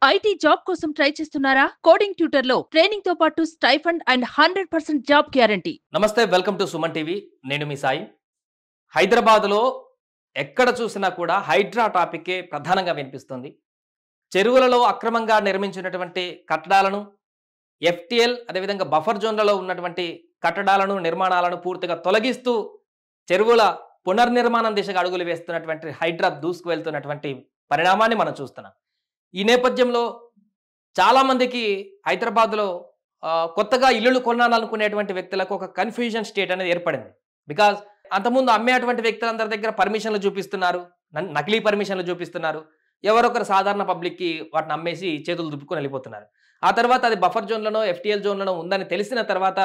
IT job కోసం try చేస్తున్నారా? Coding ట్యూటర్‌లో ట్రైనింగ్‌తో పాటు స్టైఫండ్ అండ్ 100% జాబ్ గ్యారంటీ. నమస్తే, వెల్కమ్ టు సుమన్ టీవీ. నేను మీ సాయి. హైదరాబాద్‌లో ఎక్కడ చూసినా కూడా హైడ్రా టాపికే ప్రధానంగా వినిపిస్తుంది. చెరువులలో అక్రమంగా నిర్మించినటువంటి కట్టడాలను, ఎఫ్టీఎల్ అదేవిధంగా బఫర్ జోన్లలో ఉన్నటువంటి కట్టడాలను, నిర్మాణాలను పూర్తిగా తొలగిస్తూ చెరువుల పునర్నిర్మాణం దిశగా అడుగులు వేస్తున్నటువంటి హైడ్రా దూసుకు వెళ్తున్నటువంటి పరిణామాన్ని మనం చూస్తున్నాం. ఈ నేపథ్యంలో చాలామందికి హైదరాబాద్‌లో కొత్తగా ఇల్లులు కొనాలనుకునేటువంటి వ్యక్తులకు ఒక కన్‌ఫ్యూజన్ స్టేట్ అనేది ఏర్పడింది. బికాజ్ అంతకుముందు అమ్మేటువంటి వ్యక్తులందరి దగ్గర పర్మిషన్‌లు చూపిస్తున్నారు. నకిలీ పర్మిషన్‌లు చూపిస్తున్నారు. ఎవరొకరు సాధారణ పబ్లిక్‌కి వాటిని అమ్మేసి చేతులు దులుపుకొని వెళ్ళిపోతున్నారు. ఆ తర్వాత అది బఫర్ జోన్‌లోనో, ఎఫ్టీఎల్ జోన్‌లోనో ఉందని తెలిసిన తర్వాత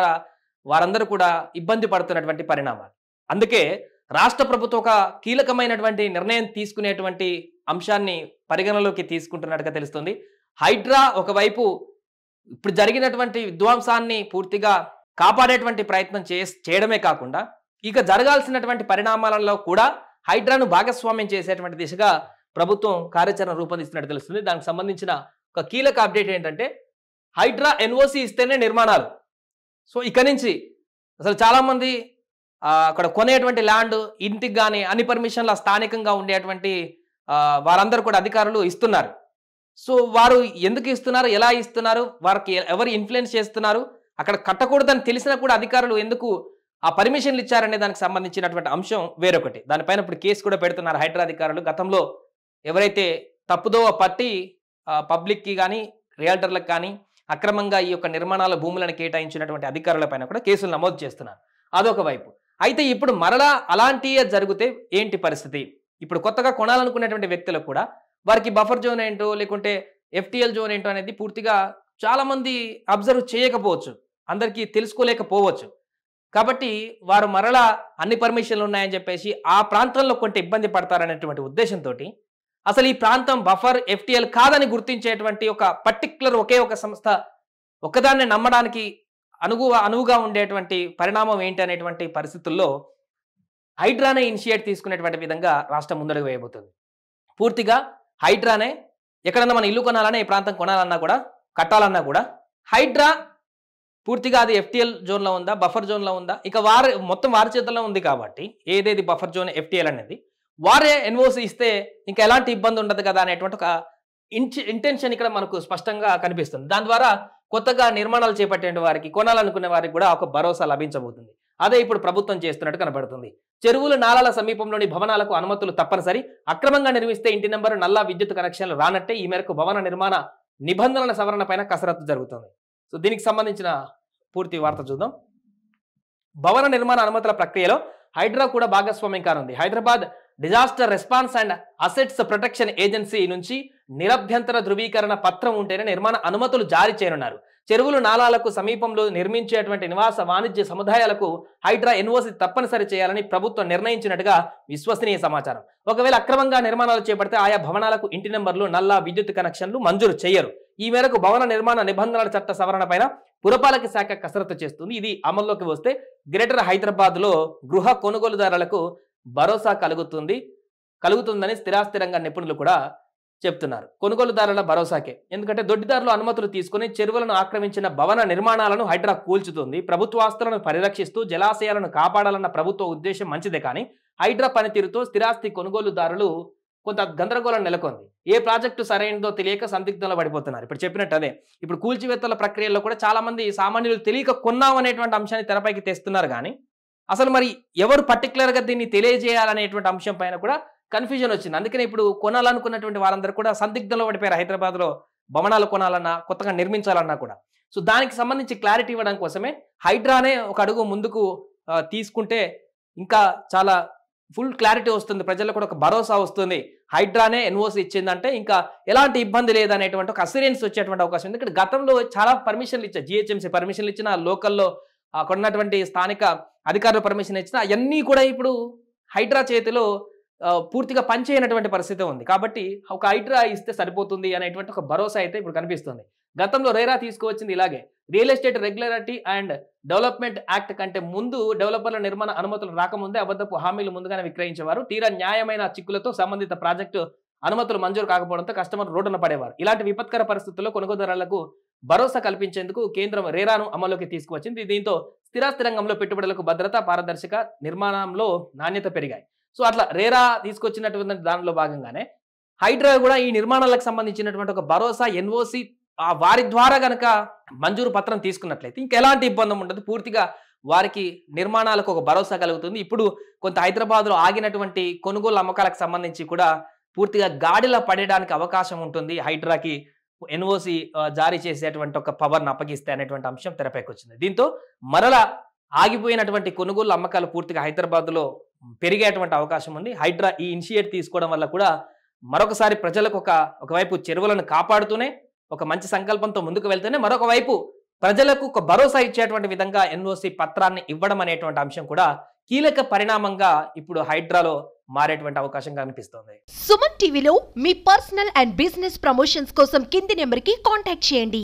వారందరూ కూడా ఇబ్బంది పడుతున్నటువంటి పరిణామాలు. అందుకే రాష్ట్ర ప్రభుత్వం ఒక కీలకమైనటువంటి నిర్ణయం తీసుకునేటువంటి అంశాన్ని పరిగణలోకి తీసుకుంటున్నట్టుగా తెలుస్తుంది. హైడ్రా ఒకవైపు ఇప్పుడు జరిగినటువంటి విధ్వంసాన్ని పూర్తిగా కాపాడేటువంటి ప్రయత్నం చేయడమే కాకుండా ఇక జరగాల్సినటువంటి పరిణామాలలో కూడా హైడ్రాను భాగస్వామ్యం చేసేటువంటి దిశగా ప్రభుత్వం కార్యాచరణ రూపొందిస్తున్నట్టు తెలుస్తుంది. దానికి సంబంధించిన ఒక కీలక అప్డేట్ ఏంటంటే హైడ్రా ఎన్ఓసి ఇస్తేనే నిర్మాణాలు. సో ఇక నుంచి అసలు చాలామంది అక్కడ కొనేటువంటి ల్యాండ్ ఇంటికి కానీ అన్ని పర్మిషన్ల స్థానికంగా ఉండేటువంటి వారందరూ కూడా అధికారులు ఇస్తున్నారు. సో వారు ఎందుకు ఇస్తున్నారు, ఎలా ఇస్తున్నారు, వారికి ఎవరు ఇన్ఫ్లుయెన్స్ చేస్తున్నారు, అక్కడ కట్టకూడదని తెలిసినా కూడా అధికారులు ఎందుకు ఆ పర్మిషన్లు ఇచ్చారనే దానికి సంబంధించినటువంటి అంశం వేరొకటి. దానిపైన ఇప్పుడు కేసు కూడా పెడుతున్నారు హైడ్రా అధికారులు. గతంలో ఎవరైతే తప్పుదోవ పట్టి పబ్లిక్కి కానీ రియల్టర్లకు కానీ అక్రమంగా ఈ యొక్క నిర్మాణాల భూములను కేటాయించినటువంటి అధికారుల పైన కూడా కేసులు నమోదు చేస్తున్నారు. అదొక వైపు. అయితే ఇప్పుడు మరలా అలాంటివే జరిగితే ఏంటి పరిస్థితి? ఇప్పుడు కొత్తగా కొనాలనుకునేటువంటి వ్యక్తులకు కూడా వారికి బఫర్ జోన్ ఏంటో లేకుంటే ఎఫ్టీఎల్ జోన్ ఏంటో అనేది పూర్తిగా చాలామంది అబ్జర్వ్ చేయకపోవచ్చు, అందరికీ తెలుసుకోలేకపోవచ్చు. కాబట్టి వారు మరలా అన్ని పర్మిషన్లు ఉన్నాయని చెప్పేసి ఆ ప్రాంతంలో కొంత ఇబ్బంది పడతారనేటువంటి ఉద్దేశంతో అసలు ఈ ప్రాంతం బఫర్ ఎఫ్టీఎల్ కాదని గుర్తించేటువంటి ఒక పర్టిక్యులర్ ఒకే ఒక సంస్థ ఒకదాన్ని నమ్మడానికి అనువుగా ఉండేటువంటి పరిణామం ఏంటి అనేటువంటి పరిస్థితుల్లో హైడ్రానే ఇనిషియేట్ తీసుకునేటువంటి విధంగా రాష్ట్రం ముందడుగు వేయబోతుంది. పూర్తిగా హైడ్రానే ఎక్కడన్నా మన ఇల్లు కొనాలన్నా, ఈ ప్రాంతం కొనాలన్నా కూడా, కట్టాలన్నా కూడా హైడ్రా పూర్తిగా అది ఎఫ్టీఎల్ జోన్లో ఉందా, బఫర్ జోన్లో ఉందా, ఇక మొత్తం వారి చేతుల్లో ఉంది. కాబట్టి ఏదేది బఫర్ జోన్, ఎఫ్టీఎల్ అనేది వారే ఎన్ఓసి ఇస్తే ఇంకా ఎలాంటి ఇబ్బంది ఉండదు కదా అనేటువంటి ఒక ఇంటెన్షన్ ఇక్కడ మనకు స్పష్టంగా కనిపిస్తుంది. దాని ద్వారా కొత్తగా నిర్మాణాలు చేపట్టే వారికి, కొనాలనుకునే వారికి కూడా ఒక భరోసా లభించబోతుంది. అదే ఇప్పుడు ప్రభుత్వం చేస్తున్నట్టు కనబడుతుంది. చెరువులు, నాలాల సమీపంలోని భవనాలకు అనుమతులు తప్పనిసరి. అక్రమంగా నిర్మిస్తే ఇంటి నెంబరు, నల్లా విద్యుత్ కనెక్షన్లు రానట్టే. ఈ మేరకు భవన నిర్మాణ నిబంధనల సవరణ పైన కసరత్తు జరుగుతుంది. సో దీనికి సంబంధించిన పూర్తి వార్త చూద్దాం. భవన నిర్మాణ అనుమతుల ప్రక్రియలో హైడ్రా కూడా భాగస్వామ్యం కానుంది. Hyderabad disaster response and assets protection agency నుంచి నిరభ్యంతర ధృవీకరణ పత్రం ఉంటేనే నిర్మాణ అనుమతులు జారీ చేయనున్నారు. చెరువులు, నాలాలకు సమీపంలో నిర్మించేటువంటి నివాస వాణిజ్య సముదాయాలకు హైడ్రా ఎన్ఓసి తప్పనిసరి చేయాలని ప్రభుత్వం నిర్ణయించినట్టుగా విశ్వసనీయ సమాచారం. ఒకవేళ అక్రమంగా నిర్మాణాలు చేపడితే ఆయా భవనాలకు ఇంటి నెంబర్లు, నల్లా విద్యుత్ కనెక్షన్లు మంజూరు చేయరు. ఈ మేరకు భవన నిర్మాణ నిబంధనల చట్ట సవరణ పైన పురపాలక శాఖ కసరత్తు చేస్తుంది. ఇది అమల్లోకి వస్తే గ్రేటర్ హైదరాబాద్ లో గృహ కొనుగోలుదారులకు భరోసా కలుగుతుందని స్థిరాస్తి రంగ నిపుణులు కూడా చెప్తున్నారు. కొనుగోలుదారుల భరోసాకే. ఎందుకంటే దొడ్డిదారులు అనుమతులు తీసుకుని చెరువులను ఆక్రమించిన భవన నిర్మాణాలను హైడ్రా కూల్చుతుంది. ప్రభుత్వ ఆస్తులను పరిరక్షిస్తూ జలాశయాలను కాపాడాలన్న ప్రభుత్వ ఉద్దేశం మంచిదే, కానీ హైడ్రా పనితీరుతో స్థిరాస్తి కొనుగోలుదారులు కొంత గందరగోళం నెలకొంది. ఏ ప్రాజెక్టు సరైనదో తెలియక సందిగ్ధంలో పడిపోతున్నారు. ఇప్పుడు చెప్పినట్టు అదే ఇప్పుడు కూల్చివేతల ప్రక్రియలో కూడా చాలా మంది సామాన్యులు తెలియక కొన్నాం అనేటువంటి అంశాన్ని తెరపైకి తెస్తున్నారు. కానీ అసలు మరి ఎవరు పర్టికులర్గా దీన్ని తెలియజేయాలనేటువంటి అంశం పైన కూడా కన్ఫ్యూజన్ వచ్చింది. అందుకనే ఇప్పుడు కొనాలనుకున్నటువంటి వారందరూ కూడా సందిగ్ధంలో పడిపోయారు. హైదరాబాద్లో భవనాలు కొనాలన్నా, కొత్తగా నిర్మించాలన్నా కూడా. సో దానికి సంబంధించి క్లారిటీ ఇవ్వడం కోసమే హైడ్రానే ఒక అడుగు ముందుకు తీసుకుంటే ఇంకా చాలా ఫుల్ క్లారిటీ వస్తుంది, ప్రజల్లో కూడా ఒక భరోసా వస్తుంది. హైడ్రానే ఎన్ఓసి ఇచ్చిందంటే ఇంకా ఎలాంటి ఇబ్బంది లేదనేటువంటి ఒక అసిరెన్స్ వచ్చేటువంటి అవకాశం ఉంది. ఇక్కడ గతంలో చాలా పర్మిషన్లు ఇచ్చారు, జిహెచ్ఎంసీ పర్మిషన్లు ఇచ్చిన, లోకల్లో అక్కడ ఉన్నటువంటి స్థానిక అధికారులు పర్మిషన్ ఇచ్చిన, అవన్నీ కూడా ఇప్పుడు హైడ్రా చేతిలో పూర్తిగా పనిచేయనటువంటి పరిస్థితి ఉంది. కాబట్టి ఒక హైడ్రా ఇస్తే సరిపోతుంది అనేటువంటి ఒక భరోసా అయితే ఇప్పుడు కనిపిస్తుంది. గతంలో రేరా తీసుకువచ్చింది ఇలాగే. Real estate regulatory and development act కంటే ముందు డెవలపర్ల నిర్మాణ అనుమతులు రాకముందే అబద్ధపు హామీలు ముందుగానే విక్రయించేవారు. తీరా న్యాయమైన చిక్కులతో సంబంధిత ప్రాజెక్టు అనుమతులు మంజూరు కాకపోవడంతో కస్టమర్ రోడ్డున పడేవారు. ఇలాంటి విపత్కర పరిస్థితుల్లో కొనుగోలుదారులకు భరోసా కల్పించేందుకు కేంద్రం రేరాను అమల్లోకి తీసుకువచ్చింది. దీంతో స్థిరాస్తి రంగంలో పెట్టుబడులకు భద్రత, పారదర్శక నిర్మాణంలో నాణ్యత పెరిగాయి. సో అట్లా రేరా తీసుకొచ్చినటువంటి దానిలో భాగంగానే హైడ్రా కూడా ఈ నిర్మాణాలకు సంబంధించినటువంటి ఒక భరోసా ఎన్ఓసి వారి ద్వారా గనక మంజూరు పత్రం తీసుకున్నట్లయితే ఇంకెలాంటి ఇబ్బంది ఉండదు. పూర్తిగా వారికి నిర్మాణాలకు ఒక భరోసా కలుగుతుంది. ఇప్పుడు కొంత హైదరాబాద్లో ఆగినటువంటి కొనుగోలు అమ్మకాలకు సంబంధించి కూడా పూర్తిగా గాడిలో పడేయడానికి అవకాశం ఉంటుంది. హైడ్రాకి ఎన్ఓసి జారీ చేసేటువంటి ఒక పవర్ను అప్పగిస్తే అనేటువంటి అంశం తెరపైకి వచ్చింది. దీంతో మరలా ఆగిపోయినటువంటి కొనుగోలు అమ్మకాలు పూర్తిగా హైదరాబాద్లో పెరిగేటువంటి అవకాశం ఉంది. హైడ్రా ఈ ఇనిషియేట్ తీసుకోవడం వల్ల కూడా మరొకసారి ప్రజలకు ఒకవైపు చెరువులను కాపాడుతూనే ఒక మంచి సంకల్పంతో ముందుకు వెళ్తూనే మరొక వైపు ప్రజలకు ఒక భరోసా ఇచ్చేటువంటి విధంగా ఎన్ఓసి పత్రాన్ని ఇవ్వడం అనేటువంటి అంశం కూడా కీలక పరిణామంగా ఇప్పుడు హైడ్రాలో మారేటువంటి అవకాశం కనిపిస్తోంది. సుమన్ టీవీలో మీ పర్సనల్ అండ్ బిజినెస్ ప్రమోషన్స్ కోసం కింది నెంబర్కి కాంటాక్ట్ చేయండి.